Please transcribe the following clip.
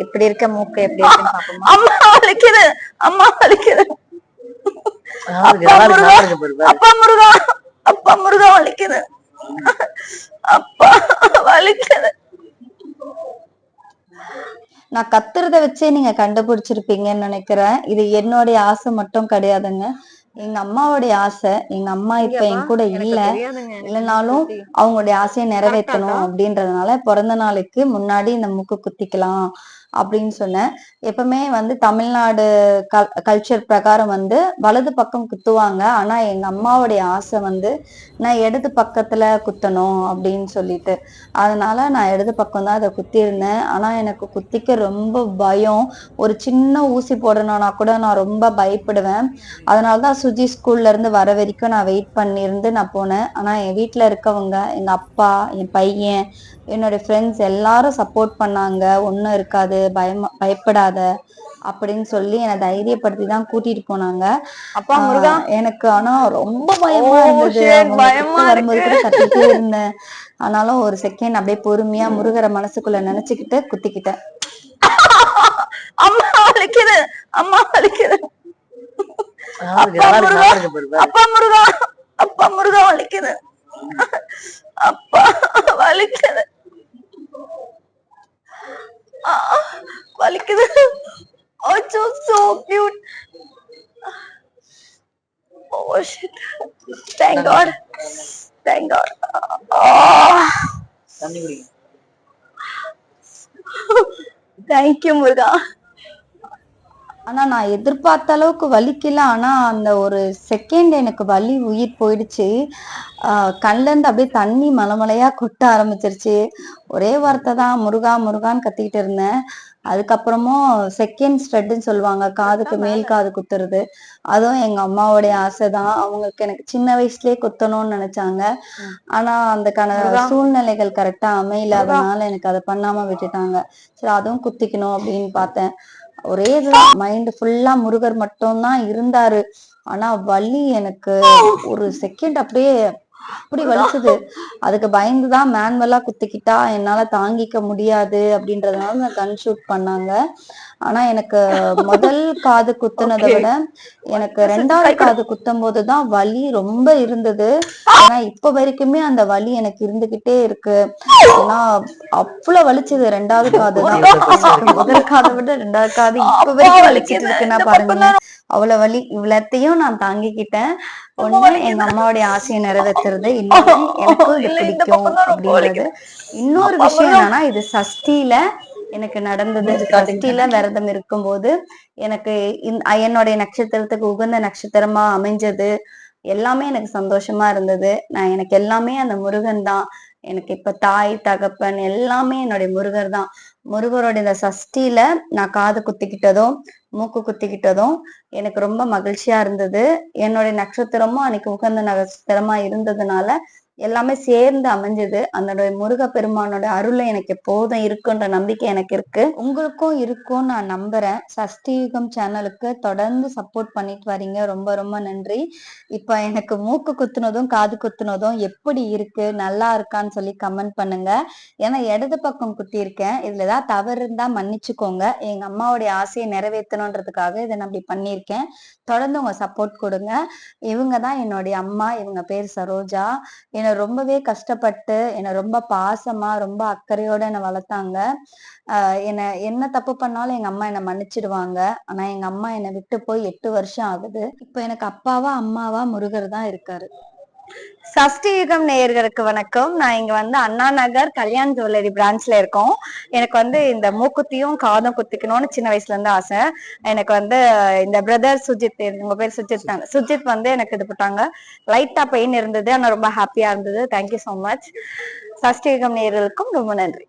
இப்படி இருக்க மூக்கு எப்படி இருக்குன்னு பாப்போமா? அம்மா வலிக்குது, அம்மா வலிக்குது. அப்பா முருகா, அப்பா முருகா வலிக்குது, அப்பா வலிக்குது. நான் கத்துறத வச்சே நீங்க கண்டுபிடிச்சிருப்பீங்கன்னு நினைக்கிறேன். இது என்னுடைய ஆசை மட்டும் கிடையாதுங்க, எங்க அம்மாவுடைய ஆசை. எங்க அம்மா இப்ப என் கூட இல்லைனாலும் அவங்களுடைய ஆசையை நிறைவேற்றணும் அப்படின்றதுனால பிறந்த நாளுக்கு முன்னாடி இந்த மூக்கு குத்திக்கலாம் அப்படின்னு சொன்னேன். எப்பவுமே வந்து தமிழ்நாடு கல்ச்சர் பிரகாரம் வந்து வலது பக்கம் குத்துவாங்க. ஆனா எங்க அம்மாவுடைய ஆசை வந்து நான் இடது பக்கத்துல குத்தணும் அப்படின்னு சொல்லிட்டு, அதனால நான் இடது பக்கம் தான் அதை குத்தி இருந்தேன். ஆனா எனக்கு குத்திக்க ரொம்ப பயம். ஒரு சின்ன ஊசி போடணும்னா கூட நான் ரொம்ப பயப்படுவேன். அதனாலதான் சுஜி ஸ்கூல்ல இருந்து வர வரைக்கும் நான் வெயிட் பண்ணியிருந்து நான் போனேன். ஆனா என் வீட்டுல இருக்கவங்க, எங்க அப்பா, என் பையன், என்னோட ஃப்ரெண்ட்ஸ் எல்லாரும் சப்போர்ட் பண்ணாங்க. ஒண்ணும் இருக்காது, பயப்படாத அப்படின்னு சொல்லி என்னை தைரியப்படுத்தி தான் கூட்டிட்டு போனாங்க. எனக்கு ஆனா ரொம்ப பயமா இருந்தது. அவங்க வரும்போது கூட கத்திட்டே இருந்தேன். ஆனாலும் ஒரு செகண்ட் அப்படியே பொறுமையா முருகரை மனசுக்குள்ள நினைச்சுக்கிட்டு குத்திக்கிட்டேன். அம்மா வலிக்குது, அம்மா வலிக்குது, அப்பா முருகா, அப்பா முருகா வலிக்குது, அப்பா வலிக்குது, வலிக்குது. Oh, so cute. Oh shit. Thank God. Thank God. Thank you, முருகா. ஆனா நான் எதிர்பார்த்த அளவுக்கு வலிக்கல. ஆனா அந்த ஒரு செகண்ட் எனக்கு வலி உயிர் போயிடுச்சு. கண்ல இருந்து அப்படியே தண்ணி மலைமலையா கொட்ட ஆரம்பிச்சிருச்சு. ஒரே வார்த்தை தான் முருகா முருகான்னு கத்திக்கிட்டு இருந்தேன். அதுக்கப்புறமும் செகண்ட் ஸ்ட்ரெட்ன்னு சொல்லுவாங்க, காதுக்கு மேல் காது குத்துறது. அதுவும் எங்க அம்மாவுடைய ஆசைதான். அவங்களுக்கு எனக்கு சின்ன வயசுலயே குத்தணும்னு நினைச்சாங்க. ஆனா அந்த சூழ்நிலைகள் கரெக்டா அமையல. அதனால எனக்கு அதை பண்ணாம விட்டுட்டாங்க. சரி, அதுவும் குத்திக்கணும் அப்படின்னு பார்த்தேன். ஒரே இதுதான், மைண்ட் ஃபுல்லா முருகர் மட்டும்தான் இருந்தாரு. ஆனா வலி எனக்கு ஒரு செகண்ட் அப்படியே அப்படி வலிச்சது. அதுக்கு பயந்துதான் மேனுவலா குத்திக்கிட்டா என்னால தாங்கிக்க முடியாது அப்படின்றதுனால கன் ஷூட் பண்ணாங்க. ஆனா எனக்கு முதல் காது குத்துனதை விட எனக்கு 2வது காது குத்தும் போதுதான் வலி ரொம்ப இருந்தது. ஏன்னா இப்ப வரைக்குமே அந்த வலி எனக்கு இருந்துகிட்டே இருக்கு. ஏன்னா அவ்வளவு வலிச்சது 2வது காது தான். எனக்கு முதல் காதை விட 2வது காது இப்ப வரைக்கும் வலிச்சிட்டு இருக்குன்னா பாருங்க. அவ்வளவு வலி. இவ்வளத்தையும் நான் தாங்கிக்கிட்டேன். ஒண்ணு எங்க அம்மாவுடைய ஆசையை நிறைவேற்றுறது, இன்னொன்னு எனக்கு இது பிடிக்கும் அப்படின்றது. இன்னொரு விஷயம் என்னன்னா, இது சஷ்டியில எனக்கு நடந்தது. சஷ்டியில விரதம் இருக்கும்போது எனக்கு என்னுடைய நட்சத்திரத்துக்கு உகந்த நட்சத்திரமா அமைஞ்சது. எல்லாமே எனக்கு சந்தோஷமா இருந்தது. எனக்கு எல்லாமே அந்த முருகன் தான். எனக்கு இப்ப தாய் தகப்பன் எல்லாமே என்னுடைய முருகர் தான். முருகரோட இந்த சஷ்டியில நான் காது குத்திக்கிட்டதும் மூக்கு குத்திக்கிட்டதும் எனக்கு ரொம்ப மகிழ்ச்சியா இருந்தது. என்னுடைய நட்சத்திரமும் அன்னைக்கு உகந்த நட்சத்திரமா இருந்ததுனால எல்லாமே சேர்ந்து அமைஞ்சது. அந்த முருக பெருமானோட அருளை எனக்கு எப்போதும் இருக்குன்ற நம்பிக்கை எனக்கு இருக்கு. உங்களுக்கும் இருக்கும் நான் நம்புறேன். சஷ்டியுகம் சேனலுக்கு தொடர்ந்து சப்போர்ட் பண்ணிட்டு வரீங்க, ரொம்ப ரொம்ப நன்றி. இப்ப எனக்கு மூக்கு குத்துனதும் காது குத்துனதும் எப்படி இருக்கு, நல்லா இருக்கான்னு சொல்லி கமெண்ட் பண்ணுங்க. ஏன்னா இடது பக்கம் குத்தி இருக்கேன். இதுல ஏதாவது தவறு இருந்தா மன்னிச்சுக்கோங்க. எங்க அம்மாவுடைய ஆசையை நிறைவேற்றணுன்றதுக்காக இதை நான் அப்படி பண்ணியிருக்கேன். தொடர்ந்து உங்க சப்போர்ட் கொடுங்க. இவங்க தான் என்னுடைய அம்மா. இவங்க பேர் சரோஜா. என்னை ரொம்பவே கஷ்டப்பட்டு என்னை ரொம்ப பாசமா ரொம்ப அக்கறையோட என்னை வளர்த்தாங்க. என்ன தப்பு பண்ணாலும் எங்க அம்மா என்னை மன்னிச்சிடுவாங்க. ஆனா எங்க அம்மா என்னை விட்டு போய் 8 வருஷம் ஆகுது. இப்ப எனக்கு அப்பாவா அம்மாவா முருகர் தான் இருக்காரு. சஷ்டியுகம் நேயர்களுக்கு வணக்கம். நான் இங்க வந்து அண்ணா நகர் கல்யாண் ஜுவல்லரி பிரான்ச்ல இருக்கோம். எனக்கு வந்து இந்த மூக்குத்தியும் காதும் குத்திக்கணும்னு சின்ன வயசுல இருந்து ஆசை. எனக்கு வந்து இந்த பிரதர் சுஜித், உங்க பேர் சுஜித் தாங்க, சுஜித் வந்து எனக்கு இது போட்டாங்க. லைட்டா பெயின் இருந்தது, ஆனா ரொம்ப ஹாப்பியா இருந்தது. Thank you so much. சஷ்டியுகம் நேயர்களுக்கும் ரொம்ப நன்றி.